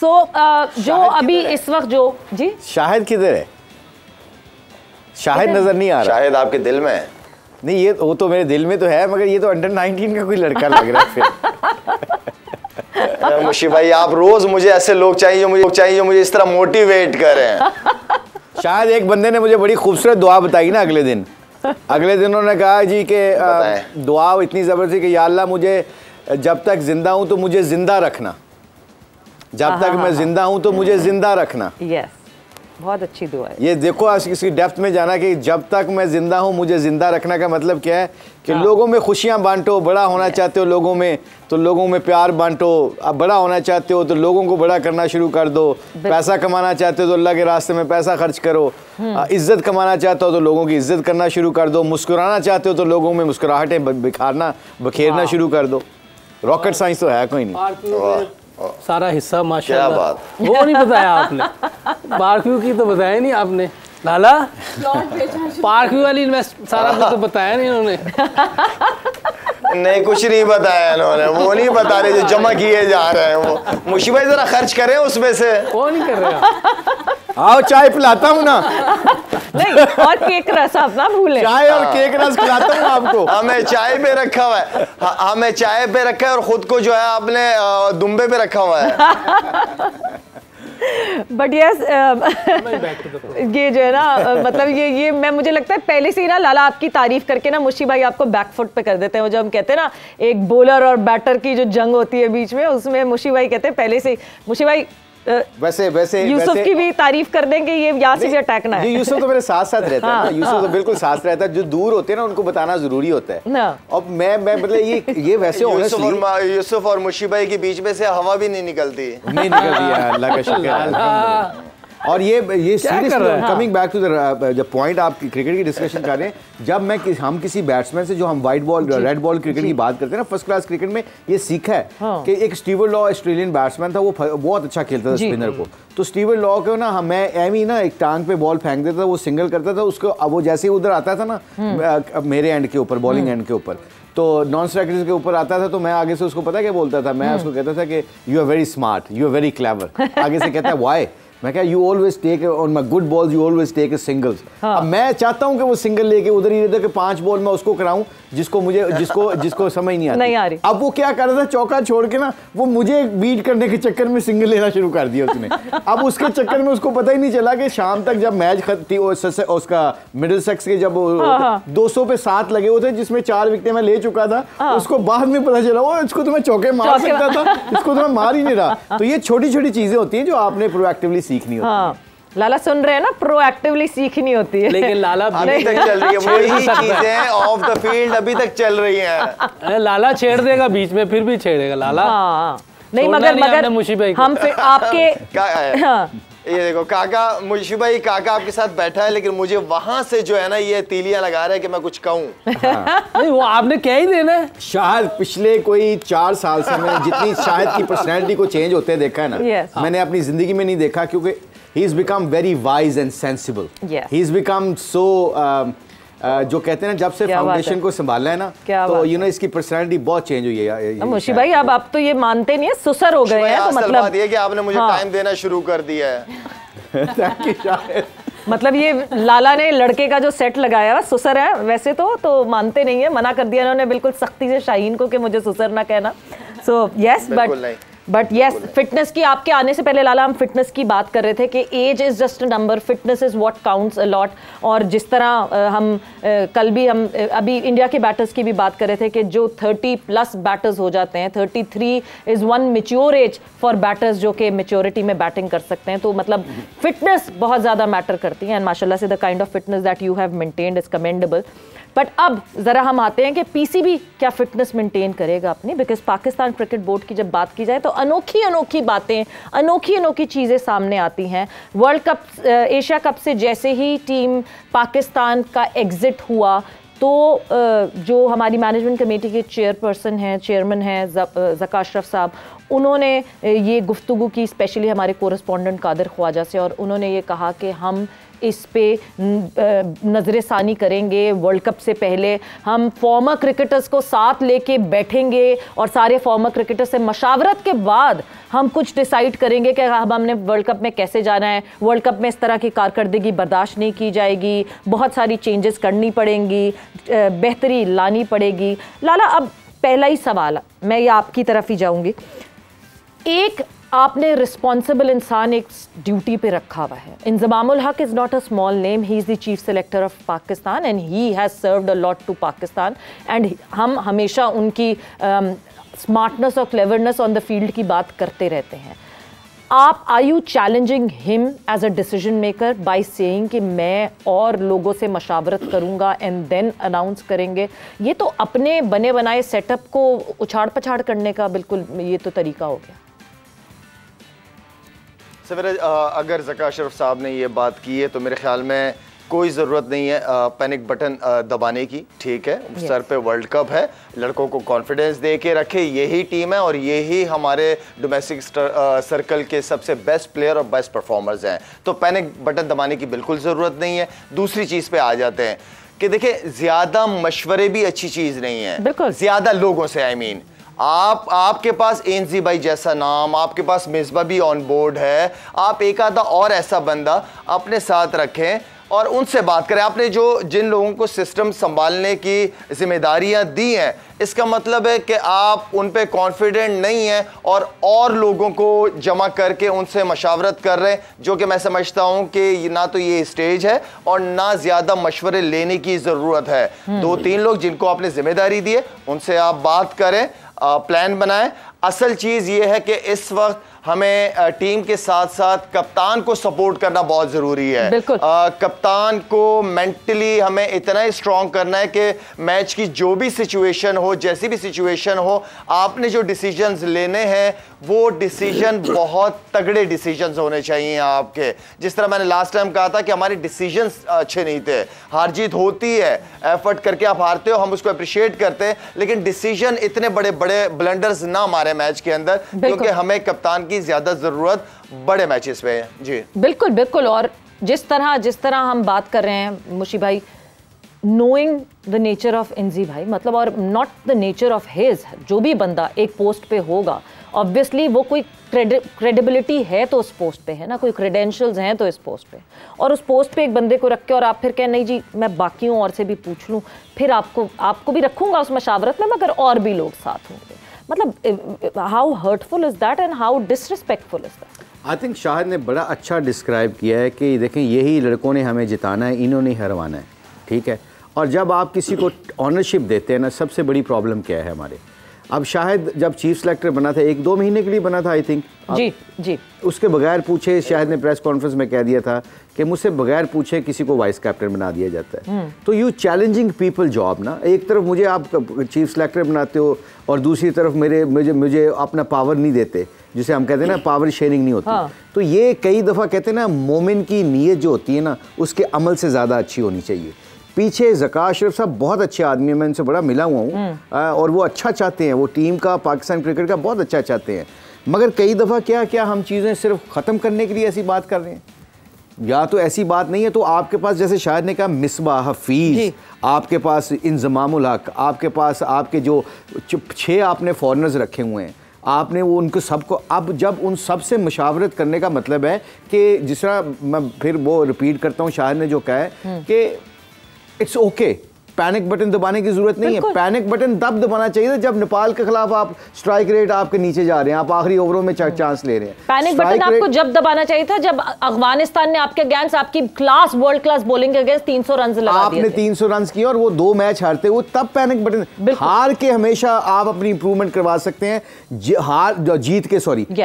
जो अभी इस वक्त जो जी शाहिद किधर है? शाहिद नजर नहीं आ रहा। शाहिद आपके दिल में है? नहीं, ये वो तो मेरे दिल में तो है, मगर ये तो अंडर 19 का कोई लड़का लग रहा है फिर। मुशी भाई, आप रोज मुझे ऐसे लोग चाहिए जो मुझे इस तरह मोटिवेट करें। शायद एक बंदे ने मुझे बड़ी खूबसूरत दुआ बताई ना अगले दिन उन्होंने कहा जी कि दुआ इतनी ज़बरदस्त कि या अल्लाह मुझे जब तक जिंदा हूँ तो मुझे जिंदा रखना, जब तक मैं जिंदा हूँ तो मुझे जिंदा रखना। यस, बहुत अच्छी दुआ है। ये देखो आज इसकी डेप्थ में जाना कि जब तक मैं जिंदा हूँ मुझे जिंदा रखना का मतलब क्या है कि लोगों में खुशियाँ बांटो, बड़ा होना चाहते हो लोगों में तो लोगों में प्यार बांटो, अब बड़ा होना चाहते हो तो लोगों को बड़ा करना शुरू कर दो, पैसा कमाना चाहते हो तो अल्लाह के रास्ते में पैसा खर्च करो, इज्जत कमाना चाहते हो तो लोगों की इज्जत करना शुरू कर दो, मुस्कुराना चाहते हो तो लोगों में मुस्कुराहटें बखेरना शुरू कर दो। रॉकेट साइंस तो है कोई नहीं। सारा हिस्सा माशाल्लाह। क्या बात, वो नहीं बताया आपने, पार्कव्यू की तो बताया नहीं आपने लाला, पार्कव्यू वाली इन्वेस्ट सारा कुछ तो बताया नहीं इन्होंने। नहीं, कुछ नहीं बताया इन्होंने, वो नहीं बता रहे जो जमा किए जा रहे हैं। वो मुशी भाई जरा खर्च करें उसमें से। वो नहीं कर रहे। आओ चाय पिलाता हूँ ना। नहीं, और केक रस आप ना भूलें। चाय और केक रस खिलाता हूँ आपको। हमें चाय पे रखा हुआ है, हमें चाय पे रखा है और खुद को जो है आपने दुम्बे पे रखा हुआ है। बट यस ये जो है ना मतलब ये मैं मुझे लगता है पहले से ही ना लाला आपकी तारीफ करके ना मुशी भाई आपको बैकफुट पे कर देते हैं। वो जो हम कहते हैं ना एक बॉलर और बैटर की जो जंग होती है बीच में, उसमें मुशी भाई कहते हैं पहले से ही। मुशी भाई वैसे यूसुफ की भी तारीफ कर देंगे, ये यहाँ से भी अटैक ना है। यूसुफ तो मेरे साथ साथ रहता है ना, यूसुफ तो बिल्कुल साथ रहता है। जो दूर होते हैं ना उनको बताना जरूरी होता है। अब मैं मतलब ये वैसे यूसुफ और मुशी भाई के बीच में से हवा भी नहीं निकलती है, अल्लाह का शुक्र है। और ये serious coming back to the जब पॉइंट आप क्रिकेट की डिस्कशन कर रहे हैं, जब हम किसी बैट्समैन से जो हम white ball red ball cricket की बात करते हैं ना, फर्स्ट क्लास क्रिकेट में ये सीखा है कि एक स्टीवन लॉ ऑस्ट्रेलियन बैट्समैन था, वो बहुत अच्छा खेलता था स्पिनर को। तो स्टीवन लॉ को ना मैं एमी ना एक टांग पे बॉल फेंक देता था, वो सिंगल करता था उसको। अब वो जैसे ही उधर आता था ना मेरे एंड के ऊपर, बॉलिंग एंड के ऊपर, तो नॉन स्ट्राइकर्स के ऊपर आता था तो मैं आगे से उसको पता क्या बोलता था, मैं उसको कहता था कि you are very smart, you are very clever. आगे से कहता है व्हाई, मैं क्या you always take on my good balls, you always take singles. अब मैं चाहता हूं कि वो सिंगल लेके उधर ही रहता कि 5 बॉल मैं उसको कराऊं जिसको समझ नहीं आ रही। अब वो क्या कर रहा था, चौका छोड़ के ना वो मुझे बीट करने के चक्कर में सिंगल लेना शुरू कर दिया उसने। अब उसके चक्कर में उसको पता ही नहीं चला कि शाम तक जब मैच उसका मिडिल सेक्स के जब 200 पे 7 लगे हुए थे जिसमें 4 विकेटें मैं ले चुका था, उसको बाद में पता चला वो इसको तो मैं चौके मार सकता था, इसको तो मैं मार ही नहीं रहा। तो ये छोटी छोटी चीजें होती हैं जो आपने प्रोएक्टिवली सीखनी होती है। लाला सुन रहे हैं ना, प्रोएक्टिवली सीखनी होती है। लेकिन लाला अभी तक चल रही है, वही चीजें ऑफ द फील्ड अभी तक चल रही हैं। लाला छेड़ देगा बीच में, फिर भी छेड़ेगा लाला। नहीं मगर हम फिर आपके ये देखो काका, मुशी भाई काका आपके साथ बैठा है, लेकिन मुझे वहां से जो है ना ये तीलियां लगा रहा है कि मैं कुछ कहूं। नहीं, वो आपने क्या ही देना है। शायद पिछले कोई 4 साल से मैंने जितनी शायद की पर्सनैलिटी को चेंज होते देखा है ना, मैंने अपनी जिंदगी में नहीं देखा, क्योंकि he has become very wise and sensible. He has become so जो कहते हैं ना, जब से फाउंडेशन को संभाला है ना, तो यू नो इसकी पर्सनालिटी बहुत चेंज हुई है। मुशी भाई अब आप तो ये मानते नहीं है, सुसर हो गए हैं, तो मतलब बात ये कि आपने मुझे टाइम देना शुरू कर दिया है। थैंक यू शायद। मतलब ये लाला ने लड़के का जो सेट लगाया है सुसर है, वैसे तो मानते नहीं है, मना कर दिया इन्होंने बिल्कुल सख्ती से शाहीन को कि मुझे सुसर ना कहना। So yes but yes fitness की, आपके आने से पहले लाला हम फिटनेस की बात कर रहे थे कि age is just a number, fitness is what counts a lot. और जिस तरह हम कल भी हम अभी इंडिया के बैटर्स की भी बात कर रहे थे कि जो 30+ बैटर्स हो जाते हैं, 33 is one mature age for batters जो कि मैच्योरिटी में बैटिंग कर सकते हैं। तो मतलब फिटनेस बहुत ज़्यादा मैटर करती है, एंड माशाल्लाह से the kind of fitness that you have maintained is commendable. But अब ज़रा हम आते हैं कि पीसीबी क्या फिटनेस मेंटेन करेगा अपनी, बिकॉज पाकिस्तान क्रिकेट बोर्ड की जब बात की जाए तो अनोखी बातें, अनोखी चीज़ें सामने आती हैं। वर्ल्ड कप, एशिया कप से जैसे ही टीम पाकिस्तान का एग्ज़िट हुआ तो जो हमारी मैनेजमेंट कमेटी के चेयरमैन हैं ज़का अशरफ साहब, उन्होंने ये गुफ्तगू की स्पेशली हमारे कोरेस्पोंडेंट कादिर ख्वाजा से, और उन्होंने ये कहा कि हम इस पे नज़रसानी करेंगे वर्ल्ड कप से पहले, हम फॉर्मर क्रिकेटर्स को साथ लेके बैठेंगे और सारे फॉर्मर क्रिकेटर्स से मशावरत के बाद हम कुछ डिसाइड करेंगे कि अब हमने वर्ल्ड कप में कैसे जाना है। वर्ल्ड कप में इस तरह की कारकर्दगी बर्दाश्त नहीं की जाएगी, बहुत सारी चेंजेस करनी पड़ेंगी, बेहतरी लानी पड़ेगी। लाला, अब पहला ही सवाल मैं ये आपकी तरफ ही जाऊंगी। एक आपने रिस्पॉन्सिबल इंसान एक ड्यूटी पे रखा हुआ है। Inzamam-ul Haq is not a small name, he is the chief selector of Pakistan and he has served a lot to Pakistan and हम हमेशा उनकी स्मार्टनेस और क्लेवरनेस ऑन द फील्ड की बात करते रहते हैं। आप are you challenging him as a decision maker by saying कि मैं और लोगों से मशावरत करूंगा एंड देन अनाउंस करेंगे? ये तो अपने बने बनाए सेटअप को उछाड़ पछाड़ करने का बिल्कुल ये तो तरीका हो गया। सवेरे अगर ज़का अशरफ साहब ने ये बात की है तो मेरे ख्याल में कोई ज़रूरत नहीं है पैनिक बटन दबाने की, ठीक है। सर पे वर्ल्ड कप है, लड़कों को कॉन्फिडेंस दे के रखे, यही टीम है और यही हमारे डोमेस्टिक सर्कल के सबसे बेस्ट प्लेयर और बेस्ट परफॉर्मर्स हैं, तो पैनिक बटन दबाने की बिल्कुल ज़रूरत नहीं है। दूसरी चीज़ पे आ जाते हैं कि देखिए, ज़्यादा मशवरे भी अच्छी चीज़ नहीं है, ज़्यादा लोगों से, आई मीन आपके पास एनजी भाई जैसा नाम, आपके पास मिसबा भी ऑन बोर्ड है, आप एक आधा और ऐसा बंदा अपने साथ रखें और उनसे बात करें। आपने जिन लोगों को सिस्टम संभालने की जिम्मेदारियां दी हैं, इसका मतलब है कि आप उन पे कॉन्फिडेंट नहीं हैं और लोगों को जमा करके उनसे मशावरत कर रहे हैं, जो कि मैं समझता हूं कि ना तो ये स्टेज है और ना ज़्यादा मशवरे लेने की ज़रूरत है। 2-3 लोग जिनको आपने जिम्मेदारी दी है उनसे आप बात करें, प्लान बनाएं। असल चीज़ ये है कि इस वक्त हमें टीम के साथ साथ कप्तान को सपोर्ट करना बहुत ज़रूरी है। कप्तान को मेंटली हमें इतना ही स्ट्रॉन्ग करना है कि मैच की जो भी सिचुएशन हो, जैसी भी सिचुएशन हो, आपने जो डिसीजंस लेने हैं वो डिसीजन बहुत तगड़े डिसीजंस होने चाहिए आपके। जिस तरह मैंने लास्ट टाइम कहा था कि हमारे डिसीजंस अच्छे नहीं थे। हार जीत होती है, एफर्ट करके आप हारते हो, हम उसको अप्रिशिएट करते हैं, लेकिन डिसीजन इतने बड़े बड़े ब्लंडर्स ना मारे मैच के अंदर, क्योंकि हमें कप्तान की ज्यादा जरूरत बड़े मैचेस पे है। जी बिल्कुल बिल्कुल। और जिस तरह हम बात कर रहे हैं मुशी भाई, नोइंग द नेचर ऑफ एनजी भाई, मतलब, और not the nature of his, जो भी बंदा एक पोस्ट पे होगा ऑब्वियसली वो कोई क्रेडिबिलिटी है तो उस पोस्ट पे है ना, कोई क्रेडेंशियल्स हैं तो इस पोस्ट पे, और उस पोस्ट पे एक बंदे को रख के और आप फिर कहें नहीं जी मैं बाकियों और से भी पूछ लूँ, फिर आपको भी रखूंगा उस मशावरत में मगर और भी लोग साथ होंगे। मतलब how hurtful is that and how disrespectful is that? I think Shahid ने बड़ा अच्छा डिस्क्राइब किया है कि देखें यही लड़कों ने हमें जिताना है, इन्होंने हरवाना है, ठीक है। और जब आप किसी को ऑनरशिप देते हैं ना, सबसे बड़ी प्रॉब्लम क्या है हमारे, अब शाहिद जब चीफ सेलेक्टर बना था 1-2 महीने के लिए बना था आई थिंक, जी उसके बगैर पूछे शाहिद ने प्रेस कॉन्फ्रेंस में कह दिया था कि मुझसे बगैर पूछे किसी को वाइस कैप्टन बना दिया जाता है। तो यू चैलेंजिंग पीपल जॉब ना, एक तरफ मुझे आप चीफ सेलेक्टर बनाते हो और दूसरी तरफ मुझे अपना पावर नहीं देते, जिसे हम कहते हैं ना पावर शेयरिंग नहीं होती। हाँ। तो ये कई दफ़ा कहते हैं ना, मोमिन की नीयत जो होती है ना उसके अमल से ज़्यादा अच्छी होनी चाहिए। पीछे ज़का अशरफ साहब बहुत अच्छे आदमी हैं, मैं उनसे बड़ा मिला हुआ हूँ और वो अच्छा चाहते हैं, वो टीम का, पाकिस्तान क्रिकेट का बहुत अच्छा चाहते हैं, मगर कई दफ़ा क्या हम चीज़ें सिर्फ ख़त्म करने के लिए ऐसी बात कर रहे हैं, या तो ऐसी बात नहीं है। तो आपके पास जैसे शाहिद ने कहा मिसबा, हफीज़, आपके पास इंजमामुल हक, आपके पास आपके जो 6 आपने फॉरनर्स रखे हुए हैं, आपने वो उनको सबको, अब जब उन सब से मशावरत करने का मतलब है कि जिस तरह मैं फिर वो रिपीट करता हूँ शाहिद ने जो कहा है कि इट्स ओके, पैनिक बटन दबाने की जरूरत नहीं है। पैनिक बटन तब दबाना चाहिए जब नेपाल के खिलाफ आप स्ट्राइक रेट आपके नीचे जा रहे हैं, आप आखिरी ओवरों में चांस ले रहे हैं। पैनिक बटन आपको जब दबाना चाहिए था जब अफगानिस्तान ने आपके अगेंस्ट, आपकी क्लास वर्ल्ड क्लास बॉलिंग के अगेंस्ट 300 रन लगा दिए, आपने 300 रन किए और वो 2 मैच हारते हुए, तब पैनिक बटन। हार के हमेशा आप अपनी इंप्रूवमेंट करवा सकते हैं,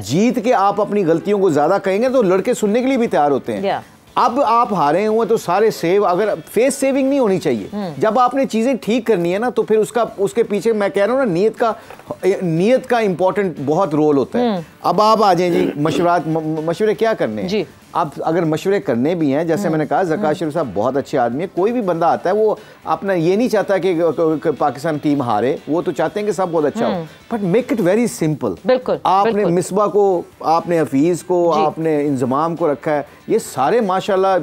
जीत के आप अपनी गलतियों को ज्यादा कहेंगे तो लड़के सुनने के लिए भी तैयार होते हैं। अब आप हारे हुए तो सारे सेव, अगर फेस सेविंग नहीं होनी चाहिए, जब आपने चीजें ठीक करनी है ना तो फिर उसके पीछे मैं कह रहा हूँ ना, नीयत का इंपॉर्टेंट बहुत रोल होता है। अब आप आ जाएं जी, मशवरे क्या करने हैं? आप अगर मशवरे करने भी हैं, जैसे मैंने कहा ज़का अशरफ साहब बहुत अच्छे आदमी है, कोई भी बंदा आता है वो अपना ये नहीं चाहता कि पाकिस्तान टीम हारे, वो तो चाहते हैं कि सब बहुत अच्छा हो, but make it very simple. बिल्कुल, आपने मिसबा को, आपने हफीज को, आपने इंजमाम को रखा है, ये सारे माशाल्लाह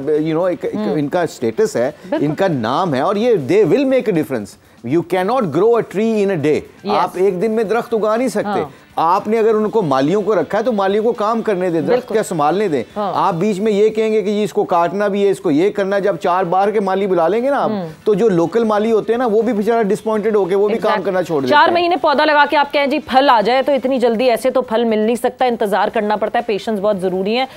इनका स्टेटस है, इनका नाम है, और ये they will make a difference. You can not grow a tree in a day. आप एक दिन में दरख्त उगा नहीं सकते। आपने अगर उनको मालियों को रखा है तो मालियों को काम करने दें, दरख्त क्या संभालने दें। आप बीच में ये कहेंगे कि इसको काटना भी है, इसको ये करना है, जब 4 बार के माली बुला लेंगे ना आप, तो जो लोकल माली होते हैं ना वो भी बेचारा डिसपॉइंटेड होके वो भी काम करना छोड़ देते हैं। 4 महीने पौधा लगा के आप कहें जी फल आ जाए, तो इतनी जल्दी ऐसे तो फल मिल नहीं सकता, इंतजार करना पड़ता है, पेशेंस बहुत जरूरी है।